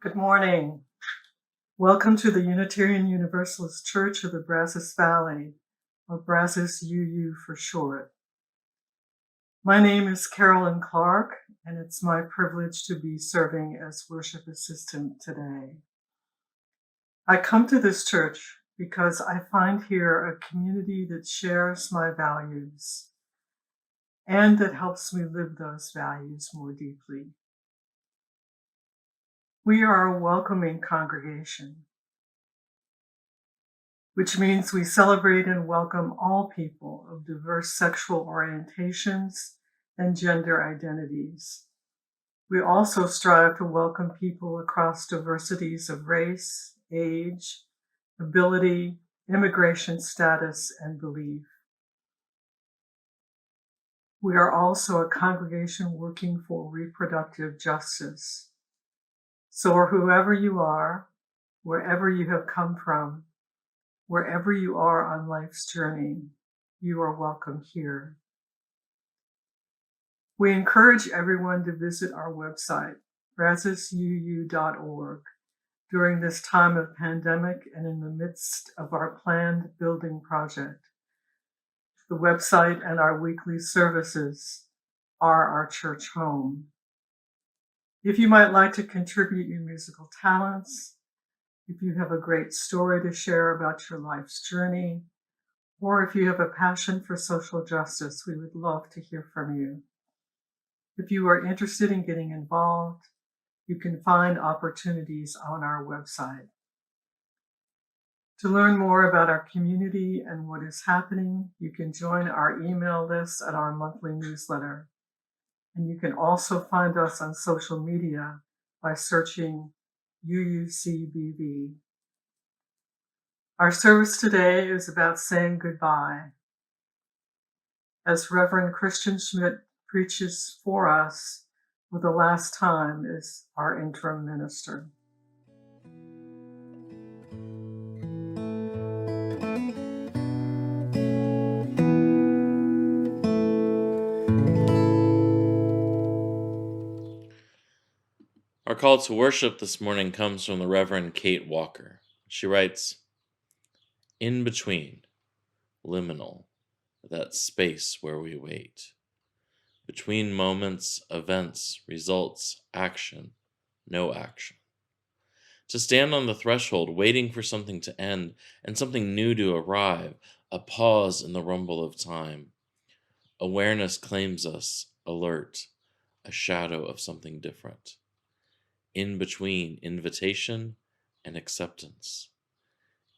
Good morning. Welcome to the Unitarian Universalist Church of the Brazos Valley, or Brazos UU for short. My name is Carolyn Clark, and it's my privilege to be serving as worship assistant today. I come to this church because I find here a community that shares my values and that helps me live those values more deeply. We are a welcoming congregation, which means we celebrate and welcome all people of diverse sexual orientations and gender identities. We also strive to welcome people across diversities of race, age, ability, immigration status, and belief. We are also a congregation working for reproductive justice. So whoever you are, wherever you have come from, wherever you are on life's journey, you are welcome here. We encourage everyone to visit our website, brazosuu.org, during this time of pandemic and in the midst of our planned building project. The website and our weekly services are our church home. If you might like to contribute your musical talents, if you have a great story to share about your life's journey, or if you have a passion for social justice, we would love to hear from you. If you are interested in getting involved, you can find opportunities on our website. To learn more about our community and what is happening, you can join our email list at our monthly newsletter. And you can also find us on social media by searching UUCBV. Our service today is about saying goodbye. As Reverend Christian Schmidt preaches for us for the last time as our interim minister. Our call to worship this morning comes from the Reverend Kate Walker. She writes, "In between, liminal, that space where we wait. Between moments, events, results, action, no action. To stand on the threshold, waiting for something to end and something new to arrive, a pause in the rumble of time. Awareness claims us, alert, a shadow of something different. In between invitation and acceptance.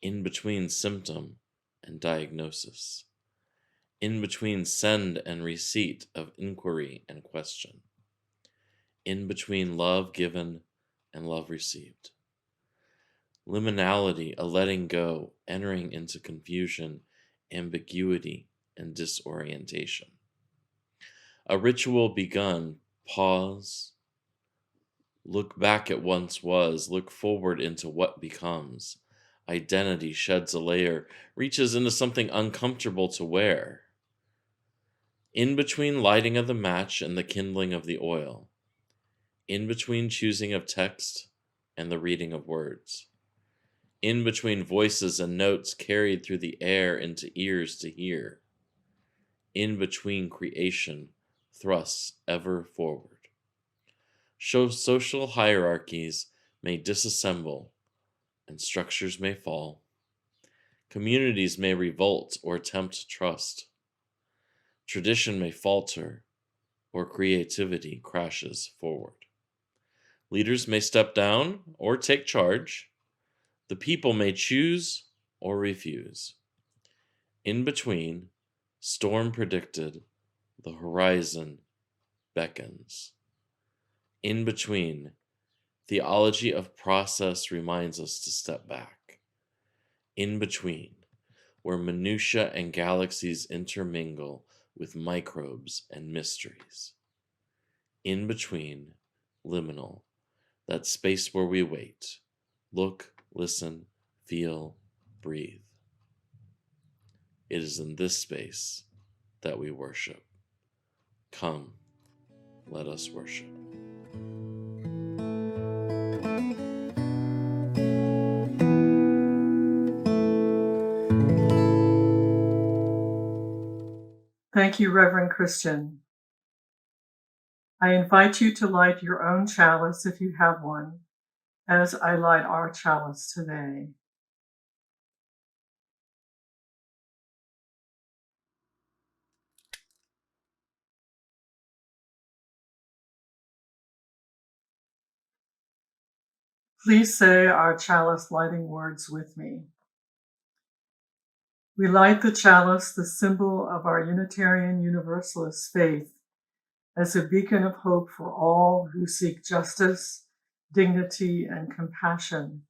In between symptom and diagnosis. In between send and receipt of inquiry and question. In between love given and love received. Liminality, a letting go, entering into confusion, ambiguity, and disorientation. A ritual begun, pause, look back at once was, look forward into what becomes. Identity sheds a layer, reaches into something uncomfortable to wear. In between lighting of the match and the kindling of the oil. In between choosing of text and the reading of words. In between voices and notes carried through the air into ears to hear. In between creation thrusts ever forward. Social hierarchies may disassemble and structures may fall. Communities may revolt or attempt trust. Tradition may falter or creativity crashes forward. Leaders may step down or take charge. The people may choose or refuse. In between, storm predicted, the horizon beckons. In between, theology of process reminds us to step back. In between, where minutiae and galaxies intermingle with microbes and mysteries. In between, liminal, that space where we wait, look, listen, feel, breathe. It is in this space that we worship. Come, let us worship. Thank you, Reverend Christian. I invite you to light your own chalice if you have one, as I light our chalice today. Please say our chalice lighting words with me. We light the chalice, the symbol of our Unitarian Universalist faith, as a beacon of hope for all who seek justice, dignity, and compassion,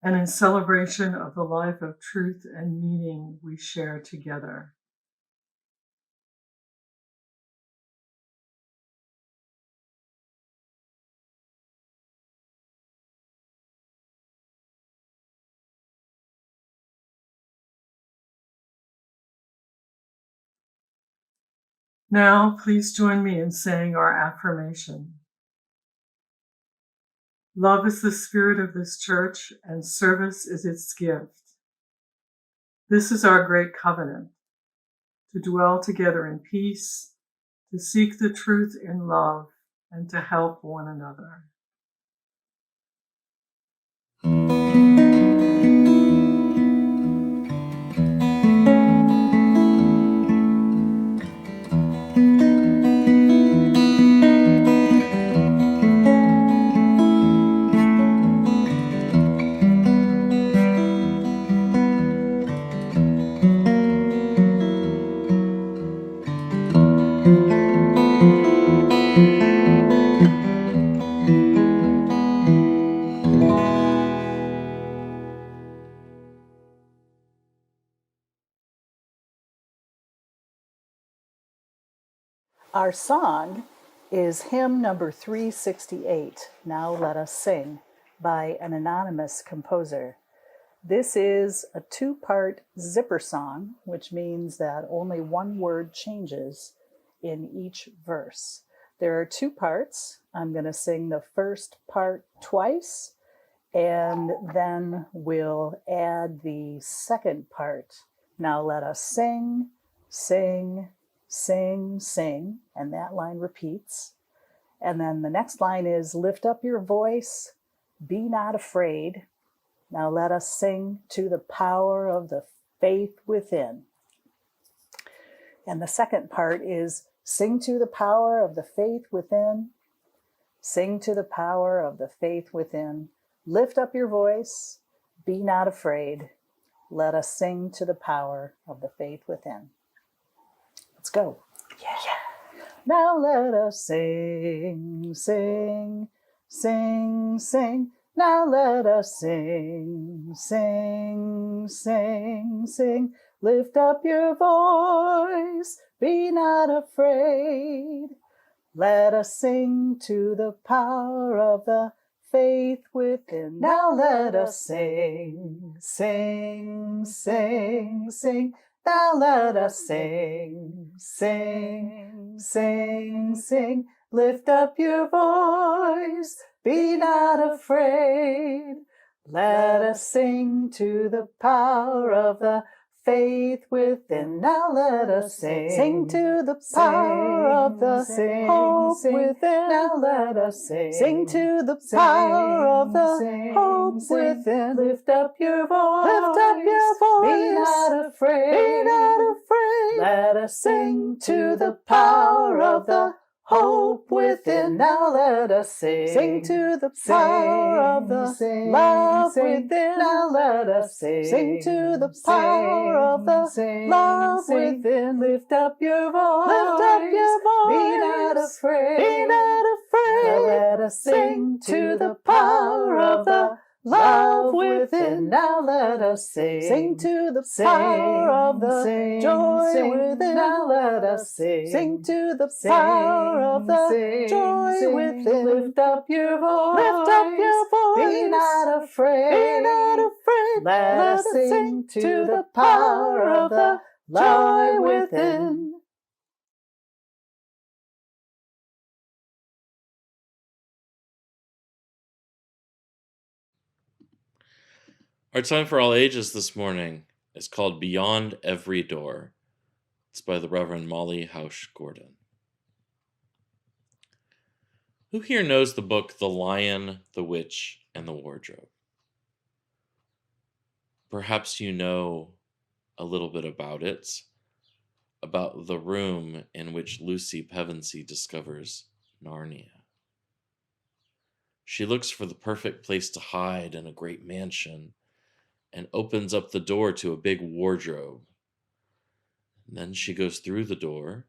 and in celebration of the life of truth and meaning we share together. Now, please join me in saying our affirmation. Love is the spirit of this church, and service is its gift. This is our great covenant, to dwell together in peace, to seek the truth in love, and to help one another. Our song is hymn number 368, Now Let Us Sing, by an anonymous composer. This is a two-part zipper song, which means that only one word changes in each verse. There are two parts. I'm going to sing the first part twice, and then we'll add the second part. Now let us sing, sing, sing, sing, and that line repeats. And then the next line is lift up your voice, be not afraid. Now let us sing to the power of the faith within. And the second part is sing to the power of the faith within. Sing to the power of the faith within. Lift up your voice, be not afraid. Let us sing to the power of the faith within. Let's go. Yeah. Now let us sing, sing, sing, sing. Now let us sing, sing, sing, sing. Lift up your voice, be not afraid. Let us sing to the power of the faith within. Now let us sing, sing, sing, sing. Now let us sing, sing, sing, sing. Lift up your voice, be not afraid. Let us sing to the power of the faith within. Now let us sing to the power of the hope within. Now let us sing to the power of the hope within. Lift up your voice, lift up your voice. Be not afraid, be not afraid. Let us sing to the power of the hope within. Now let us sing to the power of the love within. Now let us sing to the power of the love within. Lift up your voice, lift up your voice. Be not afraid, be not afraid. Now let us sing to the power of the love within. Now let us sing to the power of the joy within. Now let us sing to the power of the joy within. Lift up your voice, lift up your voice. Be not afraid, be not afraid. Let us sing to the power of the joy within. Our time for all ages this morning is called Beyond Every Door. It's by the Reverend Molly Hausch Gordon. Who here knows the book The Lion, the Witch, and the Wardrobe? Perhaps you know a little bit about it, about the room in which Lucy Pevensey discovers Narnia. She looks for the perfect place to hide in a great mansion and opens up the door to a big wardrobe. And then she goes through the door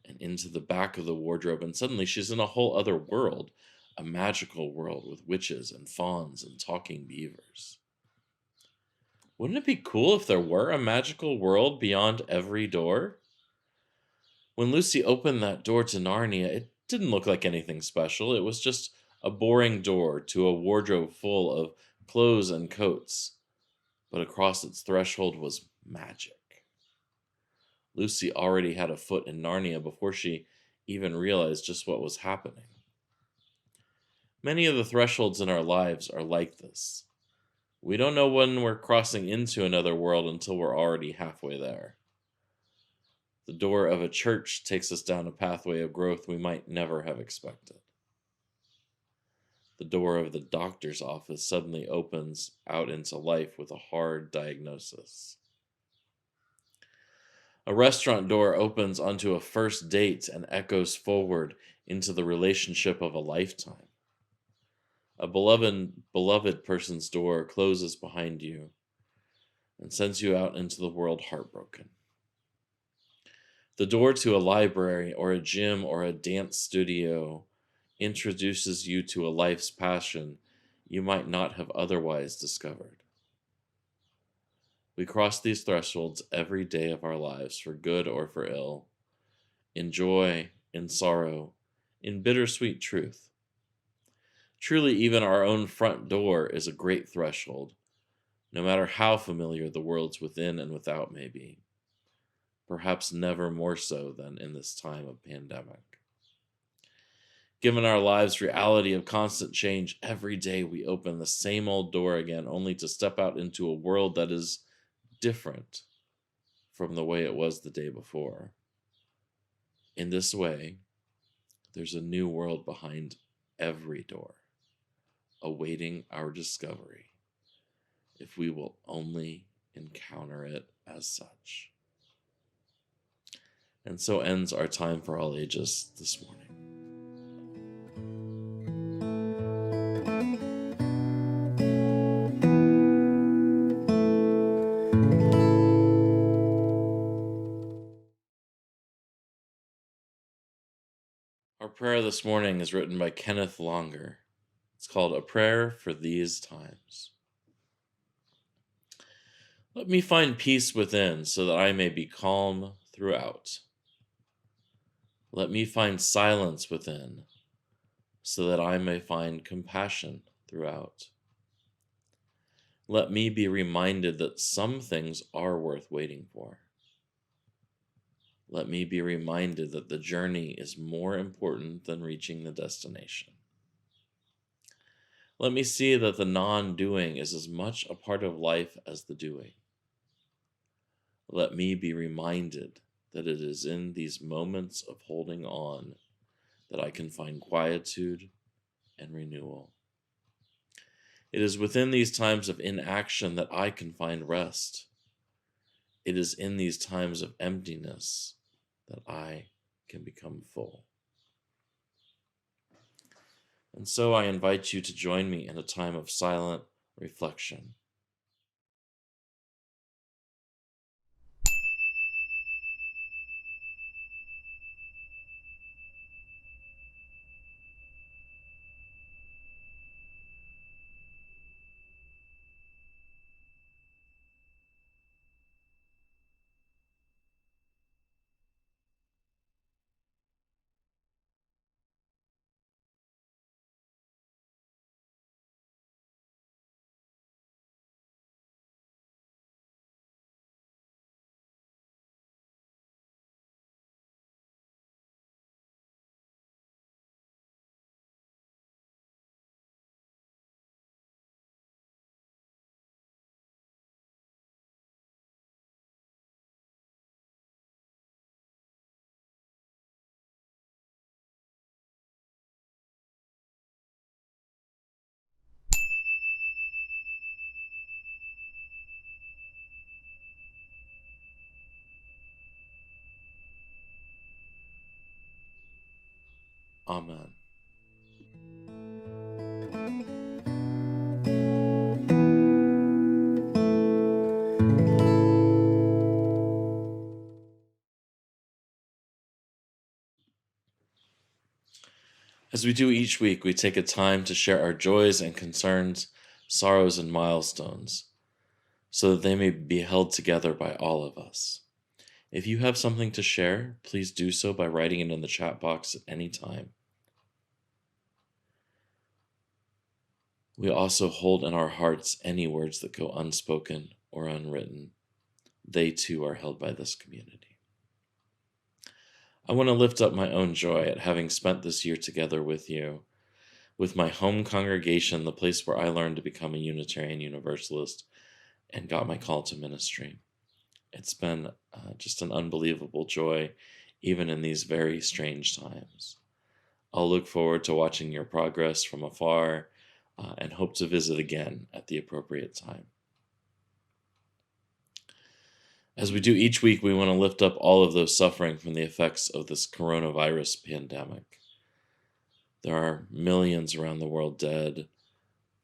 and into the back of the wardrobe, and suddenly she's in a whole other world, a magical world with witches and fauns and talking beavers. Wouldn't it be cool if there were a magical world beyond every door? When Lucy opened that door to Narnia, it didn't look like anything special. It was just a boring door to a wardrobe full of clothes and coats. But across its threshold was magic. Lucy already had a foot in Narnia before she even realized just what was happening. Many of the thresholds in our lives are like this. We don't know when we're crossing into another world until we're already halfway there. The door of a church takes us down a pathway of growth we might never have expected. The door of the doctor's office suddenly opens out into life with a hard diagnosis. A restaurant door opens onto a first date and echoes forward into the relationship of a lifetime. A beloved person's door closes behind you and sends you out into the world heartbroken. The door to a library or a gym or a dance studio introduces you to a life's passion you might not have otherwise discovered. We cross these thresholds every day of our lives, for good or for ill, in joy, in sorrow, in bittersweet truth. Truly, even our own front door is a great threshold, no matter how familiar the worlds within and without may be. Perhaps never more so than in this time of pandemic. Given our lives' reality of constant change, every day we open the same old door again, only to step out into a world that is different from the way it was the day before. In this way, there's a new world behind every door, awaiting our discovery, if we will only encounter it as such. And so ends our Time for All Ages this morning. Our prayer this morning is written by Kenneth Longer. It's called A Prayer for These Times. Let me find peace within so that I may be calm throughout. Let me find silence within so that I may find compassion throughout. Let me be reminded that some things are worth waiting for. Let me be reminded that the journey is more important than reaching the destination. Let me see that the non-doing is as much a part of life as the doing. Let me be reminded that it is in these moments of holding on that I can find quietude and renewal. It is within these times of inaction that I can find rest. It is in these times of emptiness that I can become full. And so I invite you to join me in a time of silent reflection. Amen. As we do each week, we take a time to share our joys and concerns, sorrows and milestones, so that they may be held together by all of us. If you have something to share, please do so by writing it in the chat box at any time. We also hold in our hearts any words that go unspoken or unwritten. They too are held by this community. I want to lift up my own joy at having spent this year together with you, with my home congregation, the place where I learned to become a Unitarian Universalist and got my call to ministry. It's been just an unbelievable joy, even in these very strange times. I'll look forward to watching your progress from afar and hope to visit again at the appropriate time. As we do each week, we want to lift up all of those suffering from the effects of this coronavirus pandemic. There are millions around the world dead,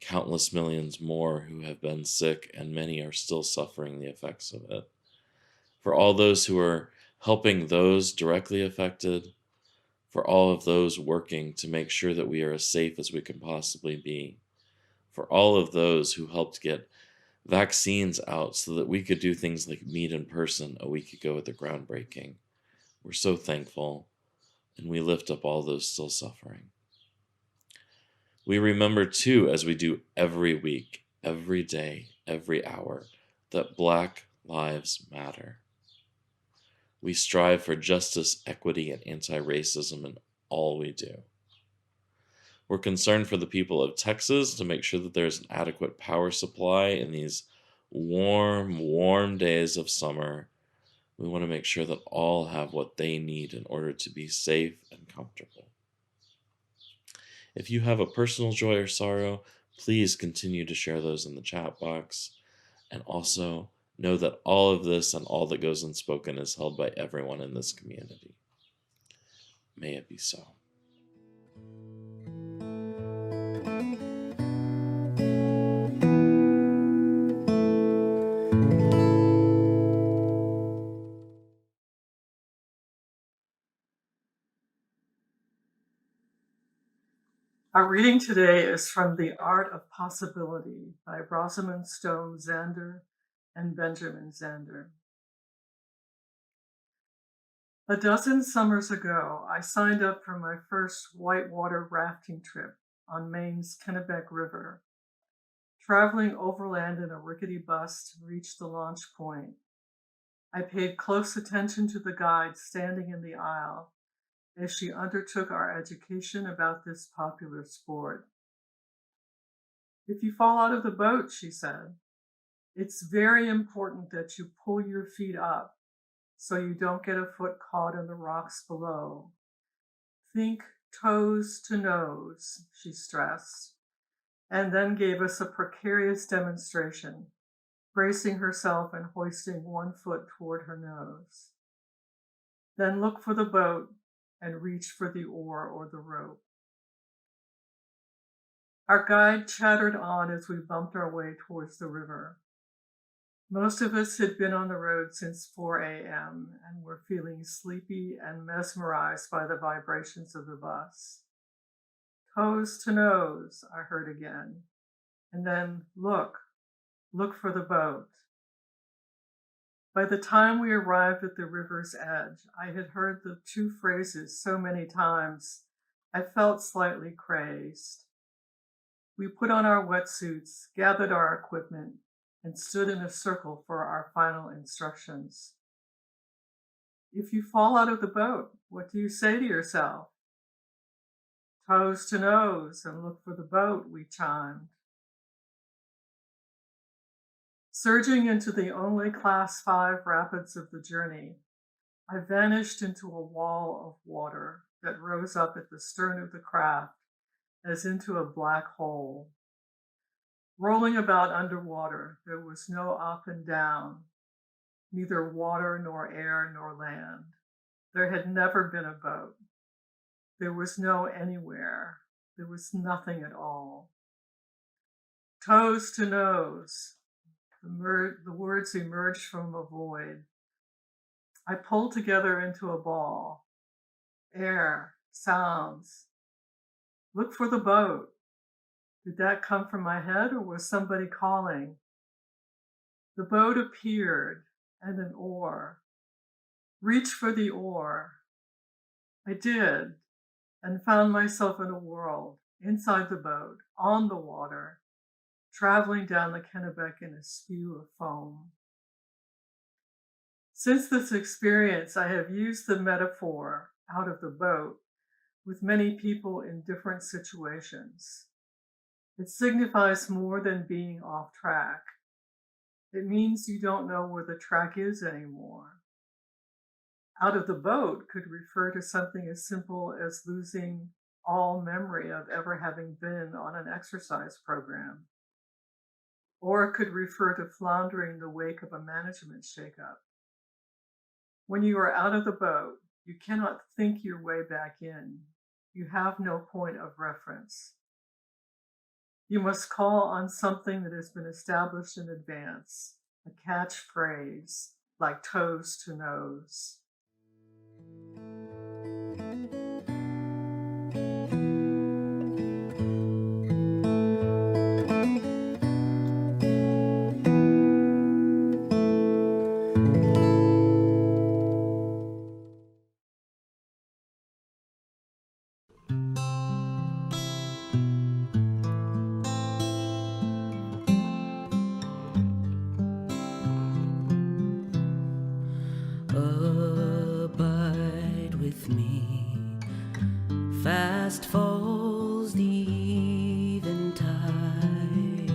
countless millions more who have been sick, and many are still suffering the effects of it. For all those who are helping those directly affected, for all of those working to make sure that we are as safe as we can possibly be, for all of those who helped get vaccines out so that we could do things like meet in person a week ago at the groundbreaking. We're so thankful, and we lift up all those still suffering. We remember too, as we do every week, every day, every hour, that Black lives matter. We strive for justice, equity, and anti-racism in all we do. We're concerned for the people of Texas to make sure that there's an adequate power supply in these warm days of summer. We want to make sure that all have what they need in order to be safe and comfortable. If you have a personal joy or sorrow, please continue to share those in the chat box. And also know that all of this and all that goes unspoken is held by everyone in this community. May it be so. Our reading today is from The Art of Possibility by Rosamund Stone Zander and Benjamin Zander. A dozen summers ago, I signed up for my first whitewater rafting trip on Maine's Kennebec River. Traveling overland in a rickety bus to reach the launch point, I paid close attention to the guide standing in the aisle as she undertook our education about this popular sport. If you fall out of the boat, she said, it's very important that you pull your feet up so you don't get a foot caught in the rocks below. Think toes to nose, she stressed, and then gave us a precarious demonstration, bracing herself and hoisting one foot toward her nose. Then look for the boat and reach for the oar or the rope. Our guide chattered on as we bumped our way towards the river. Most of us had been on the road since 4 a.m. and were feeling sleepy and mesmerized by the vibrations of the bus. Toes to nose, I heard again. And then look for the boat. By the time we arrived at the river's edge, I had heard the two phrases so many times, I felt slightly crazed. We put on our wetsuits, gathered our equipment, and stood in a circle for our final instructions. If you fall out of the boat, what do you say to yourself? Toes to nose and look for the boat, we chimed. Surging into the only Class 5 rapids of the journey, I vanished into a wall of water that rose up at the stern of the craft as into a black hole. Rolling about underwater, there was no up and down, neither water nor air nor land. There had never been a boat. There was no anywhere. There was nothing at all. Toes to nose. The words emerged from a void. I pulled together into a ball. Air, sounds. Look for the boat. Did that come from my head or was somebody calling? The boat appeared and an oar. Reach for the oar. I did and found myself in a world, inside the boat, on the water, traveling down the Kennebec in a spew of foam. Since this experience, I have used the metaphor out of the boat with many people in different situations. It signifies more than being off track. It means you don't know where the track is anymore. Out of the boat could refer to something as simple as losing all memory of ever having been on an exercise program. Or it could refer to floundering in the wake of a management shakeup. When you are out of the boat, you cannot think your way back in. You have no point of reference. You must call on something that has been established in advance, a catchphrase like toes to nose. Abide with me. Fast falls the eventide.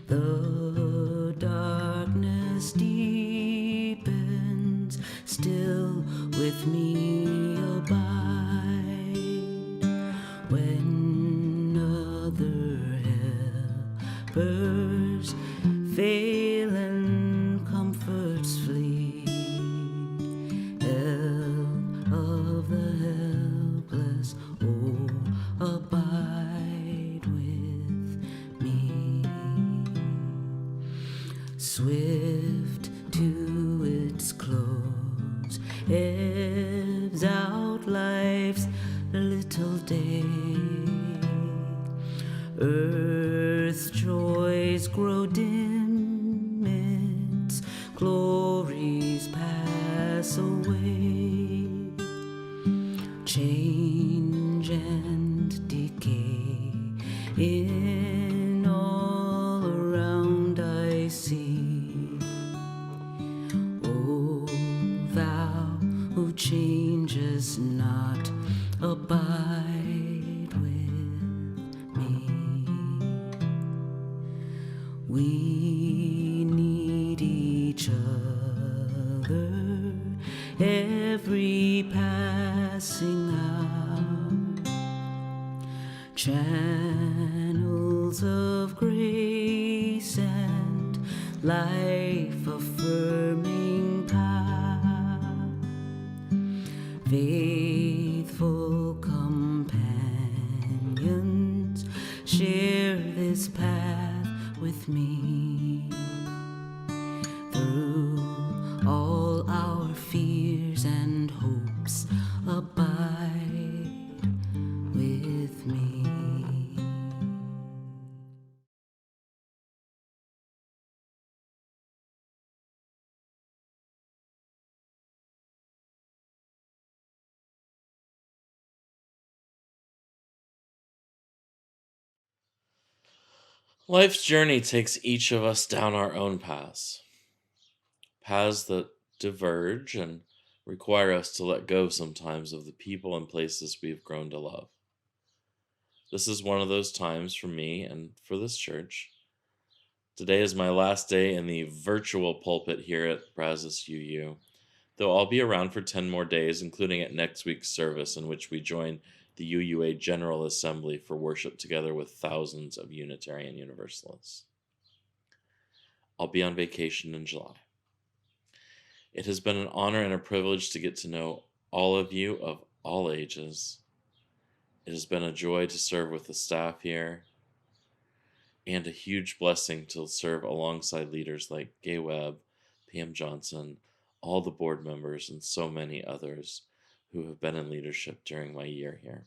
The darkness deepens. Still with me abide. When other helpers fail and comforts flee, help of the helpless, oh, abide with me. Swift to its close, ebbs out life's little day. Earth's joys grow dim, its glories pass away. Change and decay in all around I see. O thou who changes not, abide with me. We need each other every passing hour. Channels of grace and life affirming power. Faithful companions, share this path with me. Through all our fears and hopes, abide with me. Life's journey takes each of us down our own paths. Paths that diverge and require us to let go sometimes of the people and places we've grown to love. This is one of those times for me and for this church. Today is my last day in the virtual pulpit here at Brazos UU, though I'll be around for 10 more days, including at next week's service, in which we join the UUA General Assembly for worship together with thousands of Unitarian Universalists. I'll be on vacation in July. It has been an honor and a privilege to get to know all of you of all ages. It has been a joy to serve with the staff here, and a huge blessing to serve alongside leaders like Gay Webb, Pam Johnson, all the board members, and so many others who have been in leadership during my year here.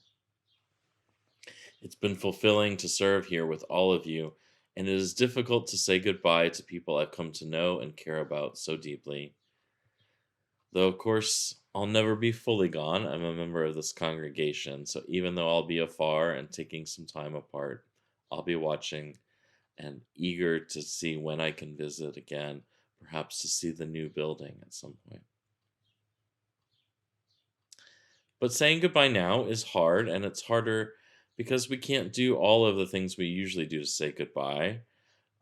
It's been fulfilling to serve here with all of you, and it is difficult to say goodbye to people I've come to know and care about so deeply. Though, of course, I'll never be fully gone. I'm a member of this congregation, so even though I'll be afar and taking some time apart, I'll be watching and eager to see when I can visit again, perhaps to see the new building at some point. But saying goodbye now is hard, and it's harder because we can't do all of the things we usually do to say goodbye.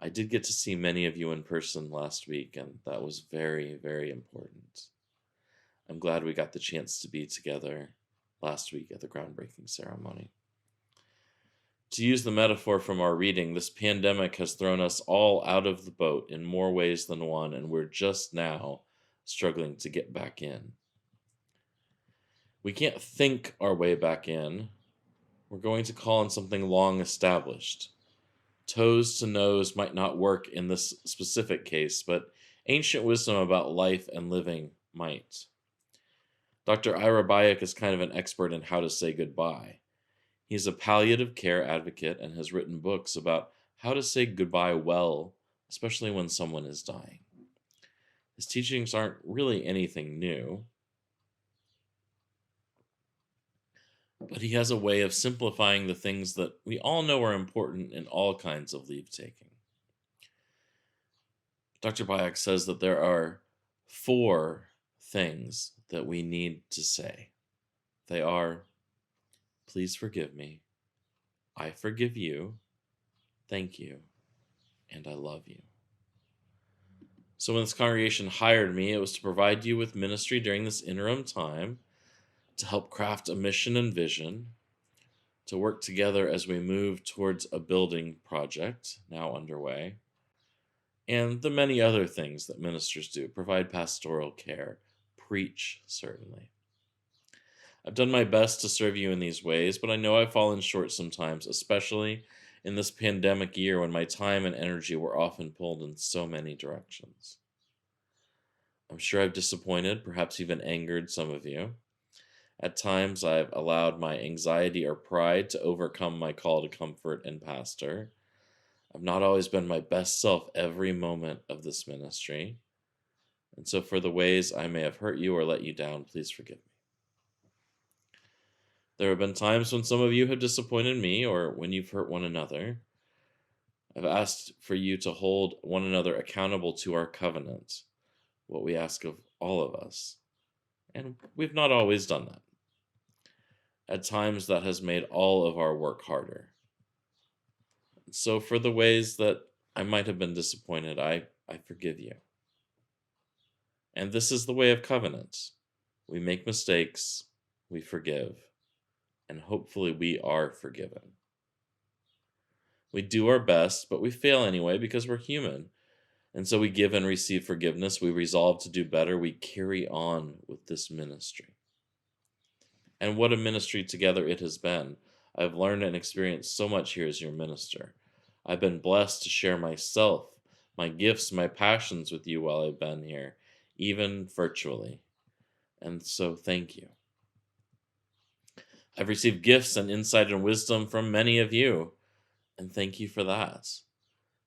I did get to see many of you in person last week, and that was very, very important. I'm glad we got the chance to be together last week at the groundbreaking ceremony. To use the metaphor from our reading, this pandemic has thrown us all out of the boat in more ways than one, and we're just now struggling to get back in. We can't think our way back in. We're going to call on something long established. Toes to nose might not work in this specific case, but ancient wisdom about life and living might. Dr. Ira Bayek is kind of an expert in how to say goodbye. He's a palliative care advocate and has written books about how to say goodbye well, especially when someone is dying. His teachings aren't really anything new, but he has a way of simplifying the things that we all know are important in all kinds of leave taking. Dr. Bayek says that there are 4 things that we need to say. They are, please forgive me, I forgive you, thank you, and I love you. So when this congregation hired me, it was to provide you with ministry during this interim time, to help craft a mission and vision, to work together as we move towards a building project now underway, and the many other things that ministers do, provide pastoral care, preach, certainly. I've done my best to serve you in these ways, but I know I've fallen short sometimes, especially in this pandemic year when my time and energy were often pulled in so many directions. I'm sure I've disappointed, perhaps even angered some of you. At times, I've allowed my anxiety or pride to overcome my call to comfort and pastor. I've not always been my best self every moment of this ministry. And so for the ways I may have hurt you or let you down, please forgive me. There have been times when some of you have disappointed me or when you've hurt one another. I've asked for you to hold one another accountable to our covenant, what we ask of all of us. And we've not always done that. At times, that has made all of our work harder. So for the ways that I might have been disappointed, I forgive you. And this is the way of covenants. We make mistakes, we forgive, and hopefully we are forgiven. We do our best, but we fail anyway because we're human. And so we give and receive forgiveness. We resolve to do better. We carry on with this ministry. And what a ministry together it has been. I've learned and experienced so much here as your minister. I've been blessed to share myself, my gifts, my passions with you while I've been here, even virtually. And so thank you. I've received gifts and insight and wisdom from many of you, and thank you for that.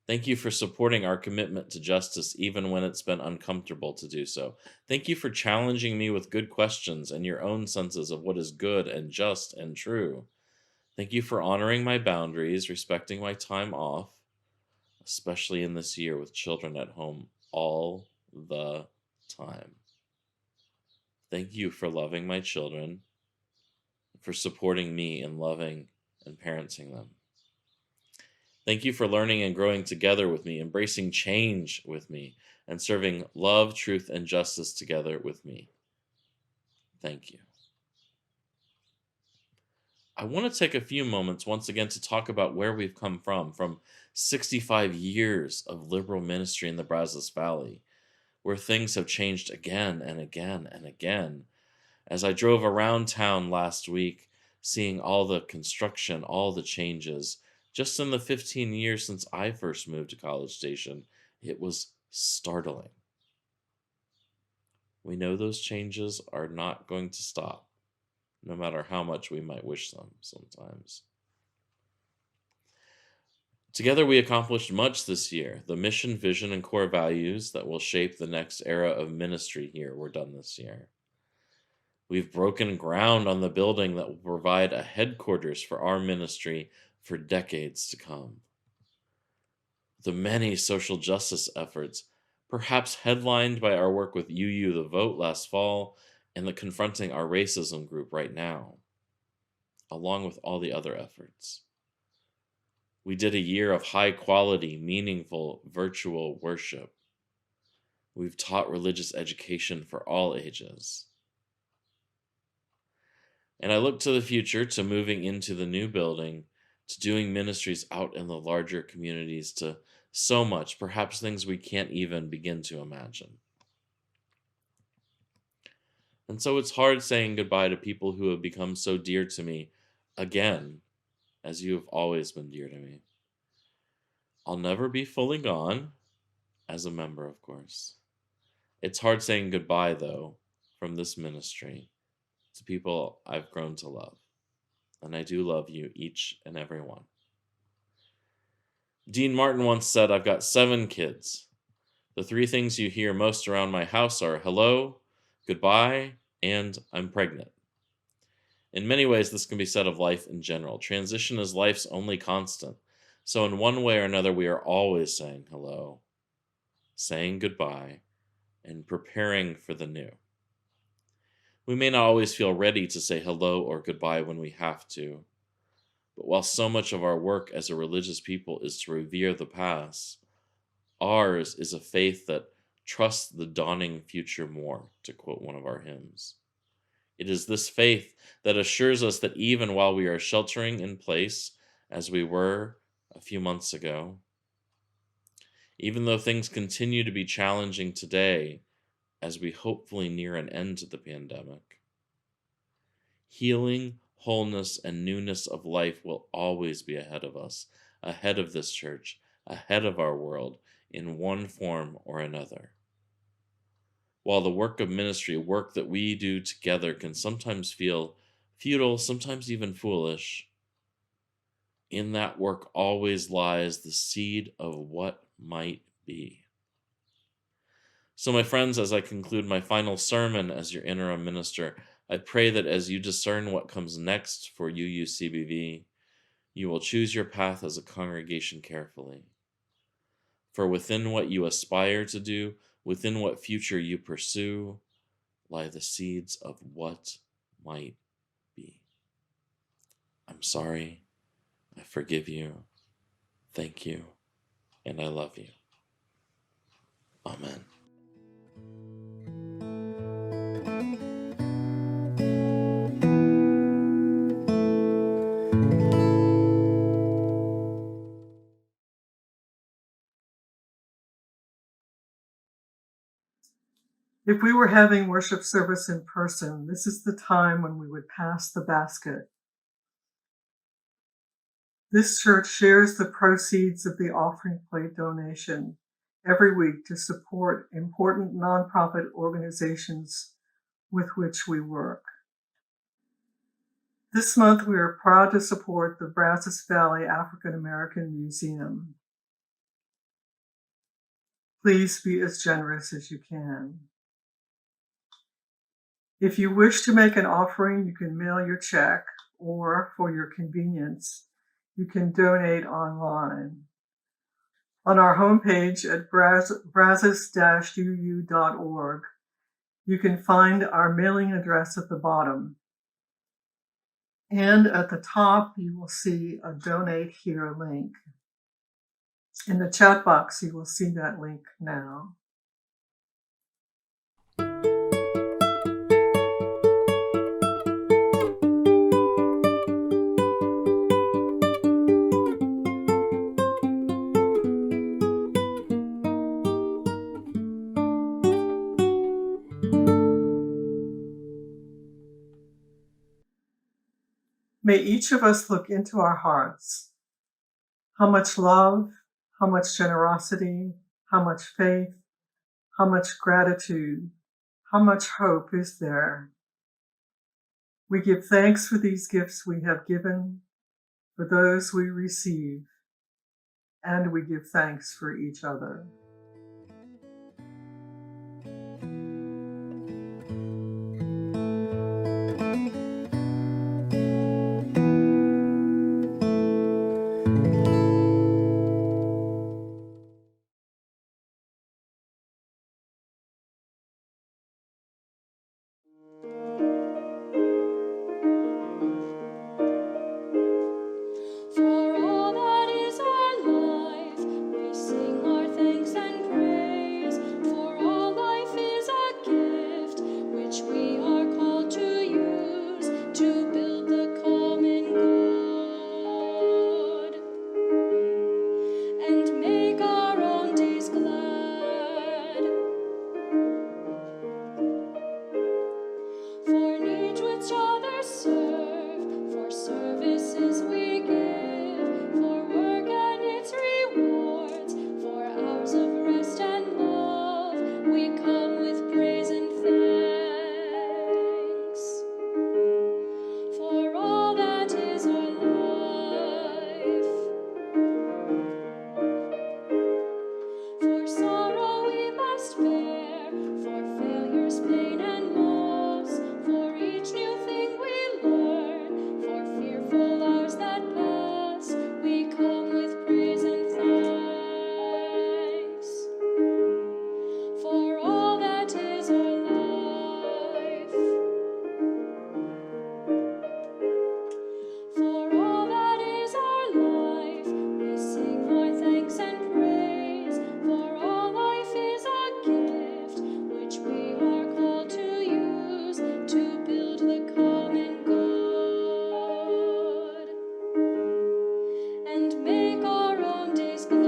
Thank you for supporting our commitment to justice even when it's been uncomfortable to do so. Thank you for challenging me with good questions and your own senses of what is good and just and true. Thank you for honoring my boundaries, respecting my time off, especially in this year with children at home all the time. Thank you for loving my children, for supporting me in loving and parenting them. Thank you for learning and growing together with me, embracing change with me, and serving love, truth, and justice together with me. Thank you. I want to take a few moments once again to talk about where we've come from 65 years of liberal ministry in the Brazos Valley, where things have changed again and again and again. As I drove around town last week, seeing all the construction, all the changes, just in the 15 years since I first moved to College Station, it was startling. We know those changes are not going to stop, no matter how much we might wish them sometimes. Together we accomplished much this year. The mission, vision, and core values that will shape the next era of ministry here were done this year. We've broken ground on the building that will provide a headquarters for our ministry for decades to come. The many social justice efforts, perhaps headlined by our work with UU The Vote last fall and the Confronting Our Racism group right now, along with all the other efforts. We did a year of high-quality, meaningful, virtual worship. We've taught religious education for all ages. And I look to the future, to moving into the new building, to doing ministries out in the larger communities, to so much, perhaps things we can't even begin to imagine. And so it's hard saying goodbye to people who have become so dear to me again, as you have always been dear to me. I'll never be fully gone, as a member, of course. It's hard saying goodbye, though, from this ministry to people I've grown to love. And I do love you, each and every one. Dean Martin once said, I've got 7 kids. The 3 things you hear most around my house are hello, goodbye, and I'm pregnant. In many ways, this can be said of life in general. Transition is life's only constant. So in one way or another, we are always saying hello, saying goodbye, and preparing for the new. We may not always feel ready to say hello or goodbye when we have to, but while so much of our work as a religious people is to revere the past, ours is a faith that trusts the dawning future more, to quote one of our hymns. It is this faith that assures us that even while we are sheltering in place, as we were a few months ago, even though things continue to be challenging today, as we hopefully near an end to the pandemic, healing, wholeness, and newness of life will always be ahead of us, ahead of this church, ahead of our world, in one form or another. While the work of ministry, work that we do together, can sometimes feel futile, sometimes even foolish, in that work always lies the seed of what might be. So, my friends, as I conclude my final sermon as your interim minister, I pray that as you discern what comes next for UUCBV, you will choose your path as a congregation carefully. For within what you aspire to do, within what future you pursue, lie the seeds of what might be. I'm sorry, I forgive you, thank you, and I love you. Amen. If we were having worship service in person, this is the time when we would pass the basket. This church shares the proceeds of the offering plate donation every week to support important nonprofit organizations with which we work. This month, we are proud to support the Brazos Valley African American Museum. Please be as generous as you can. If you wish to make an offering, you can mail your check, or for your convenience, you can donate online. On our homepage at brazos-uu.org, you can find our mailing address at the bottom. And at the top, you will see a Donate Here link. In the chat box, you will see that link now. May each of us look into our hearts. How much love, how much generosity, how much faith, how much gratitude, how much hope is there? We give thanks for these gifts we have given, for those we receive, and we give thanks for each other. For all that is our life, we sing our thanks and praise. For all life is a gift, which we are called to use to build the common good and make our own days glad. For needs which others serve, for services we give, for work and its rewards, for hours of rest and love, we come with praise and thanks. For all that is our life, for sorrow we must bear, for failures, pain, and loss, for each new thing we learn, for fearful hours that pass, we come with praise and thanks. For all that is our life, for all that is our life, we sing our thanks and praise. For all life is a gift, which we are called to use to build the common good and make our own days glad.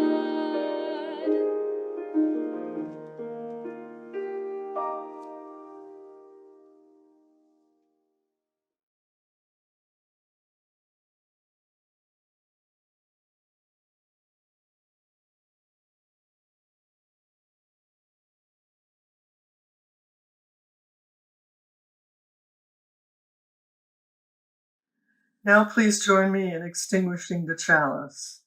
Now please join me in extinguishing the chalice.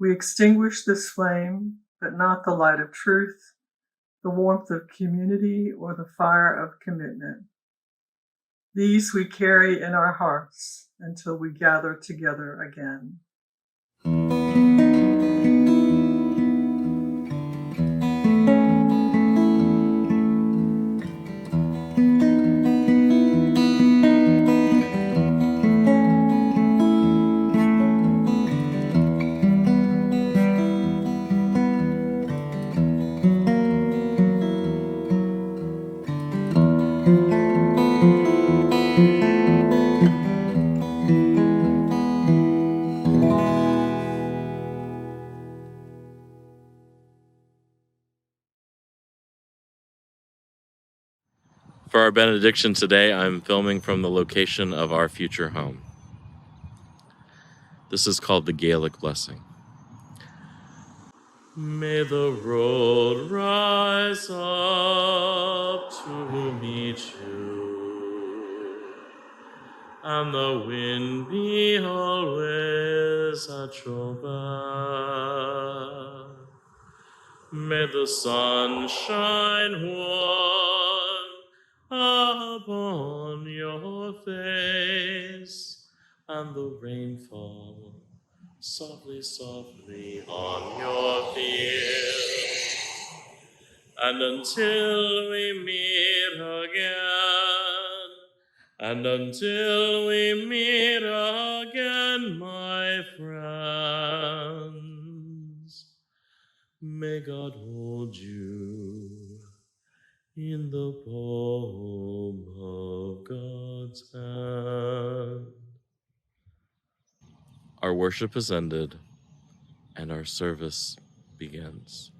We extinguish this flame, but not the light of truth, the warmth of community, or the fire of commitment. These we carry in our hearts until we gather together again. For our benediction today, I'm filming from the location of our future home. This is called the Gaelic Blessing. May the road rise up to meet you, and the wind be always at your back. May the sun shine warm upon your face, and the rain fall softly, softly on your fields. And until we meet again, my friends, may God hold you in the palm of God's hand. Our worship is ended, and our service begins.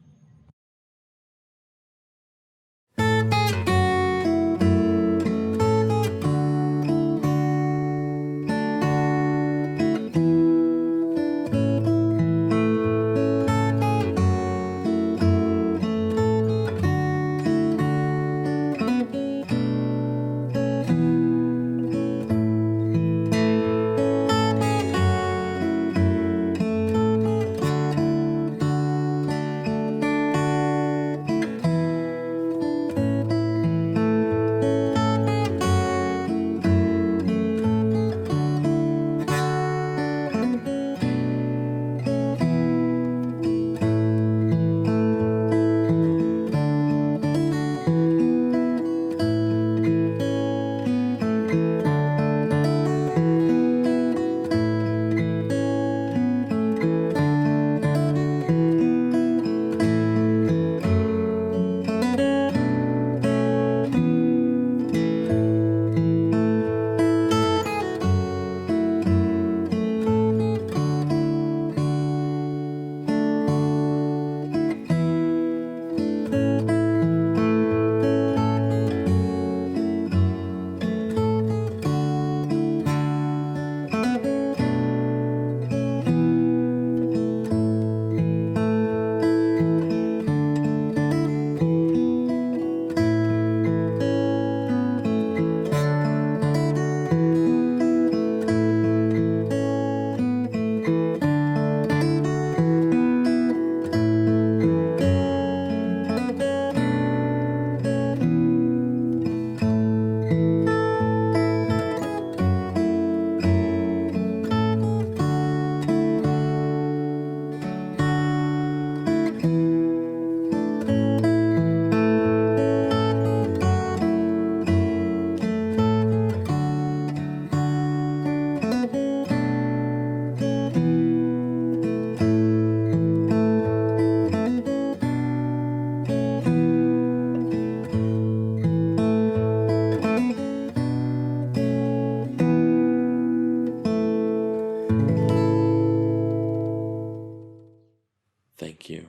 thank you,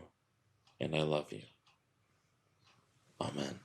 and I love you. Amen.